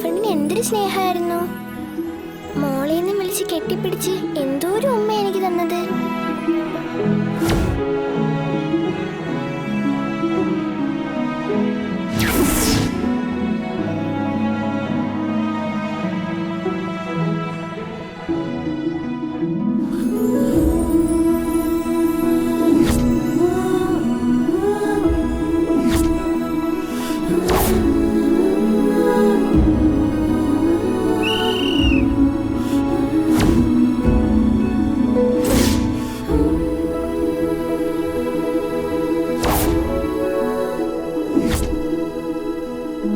ഫ്രണ്ടിന് എന്തൊരു സ്നേഹമായിരുന്നു. മോളേന്ന് വിളിച്ച് കെട്ടിപ്പിടിച്ച് എന്തോരം ഉമ്മ എനിക്ക് തന്നത്.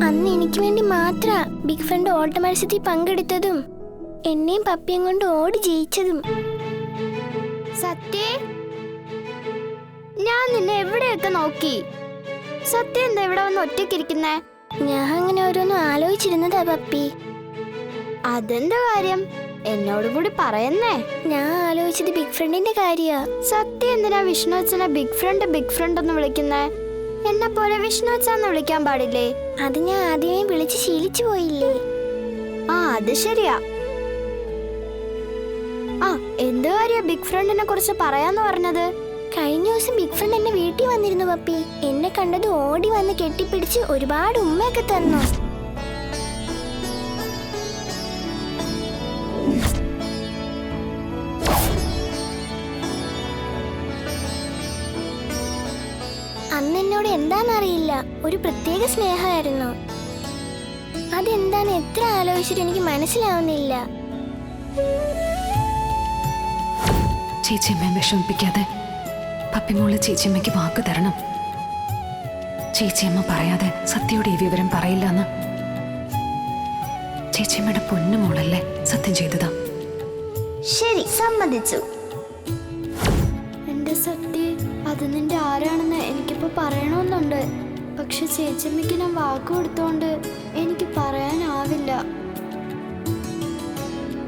അന്ന് എനിക്ക് വേണ്ടി മാത്ര ബിഗ് ഫ്രണ്ട് ഓട്ട മത്സരത്തിൽ പങ്കെടുത്തതും എന്നെയും പപ്പിയും കൊണ്ട് ഓടി ജയിച്ചതും. സത്യേ, ഞാൻ നിന്നെ എവിടെയൊക്കെ നോക്കി. സത്യം എന്താ ഇവിടെ വന്ന് ഒറ്റയ്ക്കിരിക്കുന്നേ? ഞാൻ അങ്ങനെ ഓരോന്നും ആലോചിച്ചിരുന്നതാ പപ്പി. അതെന്താ കാര്യം? എന്നോട് കൂടി പറയുന്നേ. ഞാൻ ആലോചിച്ചത് ബിഗ് ഫ്രണ്ടിന്റെ കാര്യാ. സത്യം എന്തിനാ വിഷ്ണു അച്ഛനെ ബിഗ് ഫ്രണ്ട് എന്ന് വിളിക്കുന്നേ? എന്നെ പോലെ വിഷ്ണു അച്ഛന്ന് വിളിക്കാൻ പാടില്ലേ? അത് ഞാൻ ആദ്യമേ വിളിച്ച് ശീലിച്ചു പോയില്ലേ. ആ, അത് ശരിയാ. ആ, എന്ത് കാര്യ ബിഗ് ഫ്രണ്ടിനെ കുറിച്ച് പറയാന്ന് പറഞ്ഞത്? കഴിഞ്ഞ ദിവസം ബിഗ് ഫ്രണ്ട് എന്നെ വീട്ടിൽ വന്നിരുന്നു പപ്പി. എന്നെ കണ്ടത് ഓടി വന്ന് കെട്ടിപ്പിടിച്ച് ഒരുപാട് ഉമ്മയൊക്കെ തന്നു. അന്ന് എന്നോട് എന്താന്നറിയില്ല, ഒരു പ്രത്യേക സ്നേഹമായിരുന്നു. അതെന്താന്ന് എത്ര ആലോചിച്ചിട്ട് എനിക്ക് മനസ്സിലാവുന്നില്ല. ചേച്ചിയമ്മയെ വിഷമിപ്പിക്കാതെ പപ്പിമോള് ചേച്ചിയമ്മയ്ക്ക് വാക്ക് തരണം. ചേച്ചിയമ്മ പറയാതെ സത്യയുടെ ഈ വിവരം പറയില്ലെന്ന്. ചേച്ചിയമ്മയുടെ പൊന്നുമോളല്ലേ സത്യം ചെയ്തതാ. ശരി, സമ്മതിച്ചു. എന്റെ സത്യ, അത് നിന്റെ ആരാണെന്ന് എനിക്കിപ്പോ പറയണമെന്നുണ്ട്. പക്ഷെ ചേച്ചമ്മയ്ക്ക് ഞാൻ വാക്ക് കൊടുത്തോണ്ട് എനിക്ക് പറയാനാവില്ല.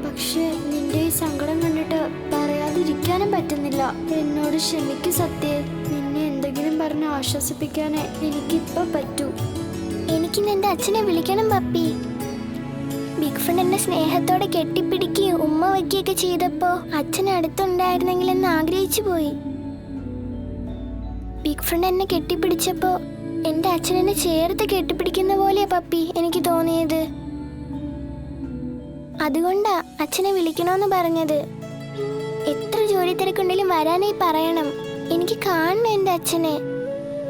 പക്ഷെ നിന്റെ ഈ സങ്കടം കണ്ടിട്ട് പറയാതിരിക്കാനും പറ്റുന്നില്ല. എന്നോട് ക്ഷമിക്കു സത്യേ. നിന്നെ എന്തെങ്കിലും പറഞ്ഞ് ആശ്വസിപ്പിക്കാനേ എനിക്കിപ്പോ പറ്റൂ. എനിക്കിന്ന് എന്റെ അച്ഛനെ വിളിക്കണം പപ്പി. ബിഗ് ഫ്രണ്ട് എന്നെ സ്നേഹത്തോടെ കെട്ടിപ്പിടിക്കുകയും ഉമ്മ വയ്ക്കുകയൊക്കെ ചെയ്തപ്പോ അച്ഛൻ അടുത്തുണ്ടായിരുന്നെങ്കിലെന്ന് ആഗ്രഹിച്ചു പോയി. ബിഗ് ഫ്രണ്ട് എന്നെ കെട്ടിപ്പിടിച്ചപ്പോ എന്റെ അച്ഛൻ എന്നെ ചേർത്ത് കെട്ടിപ്പിടിക്കുന്ന പോലെയാ പപ്പി എനിക്ക് തോന്നിയത്. അതുകൊണ്ടാ അച്ഛനെ വിളിക്കണമെന്ന് പറഞ്ഞത്. എത്ര ജോലി തിരക്കുണ്ടെങ്കിലും വരാനായി പറയണം. എനിക്ക് കാണണം എന്റെ അച്ഛനെ.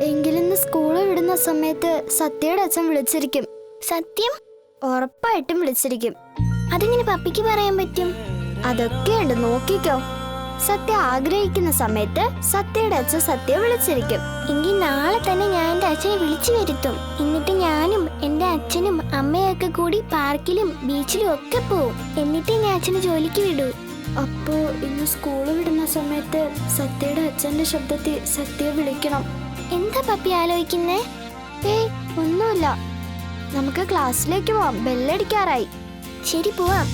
എങ്കിലിന്ന് സ്കൂളിൽ വിടുന്ന സമയത്ത് സത്യയുടെ അച്ഛൻ വിളിച്ചിരിക്കും. സത്യം? ഉറപ്പായിട്ടും വിളിച്ചിരിക്കും. അതെങ്ങനെ പപ്പിക്ക് പറയാൻ പറ്റും? അതൊക്കെയുണ്ട്, നോക്കിക്കോ. സത്യ ആഗ്രഹിക്കുന്ന സമയത്ത് സത്യയുടെ അച്ഛൻ സത്യ വിളിച്ചിരിക്കും. എങ്കിൽ നാളെ തന്നെ ഞാൻ എന്റെ അച്ഛനെ വിളിച്ചു വരുത്തും. എന്നിട്ട് ഞാനും എന്റെ അച്ഛനും അമ്മയൊക്കെ കൂടി പാർക്കിലും ബീച്ചിലും ഒക്കെ പോവും. എന്നിട്ട് ഞാൻ അച്ഛനെ ജോലിക്ക് വിടൂ. അപ്പോ ഇന്ന് സ്കൂളിൽ വിടുന്ന സമയത്ത് സത്യയുടെ അച്ഛന്റെ ശബ്ദത്തിൽ സത്യ വിളിക്കണം. എന്താ പപ്പി ആലോചിക്കുന്നേ? ഏയ്, ഒന്നുമില്ല. നമുക്ക് ക്ലാസ്സിലേക്ക് പോവാം, ബെല്ലടിക്കാറായി. ശരി, പോവാം.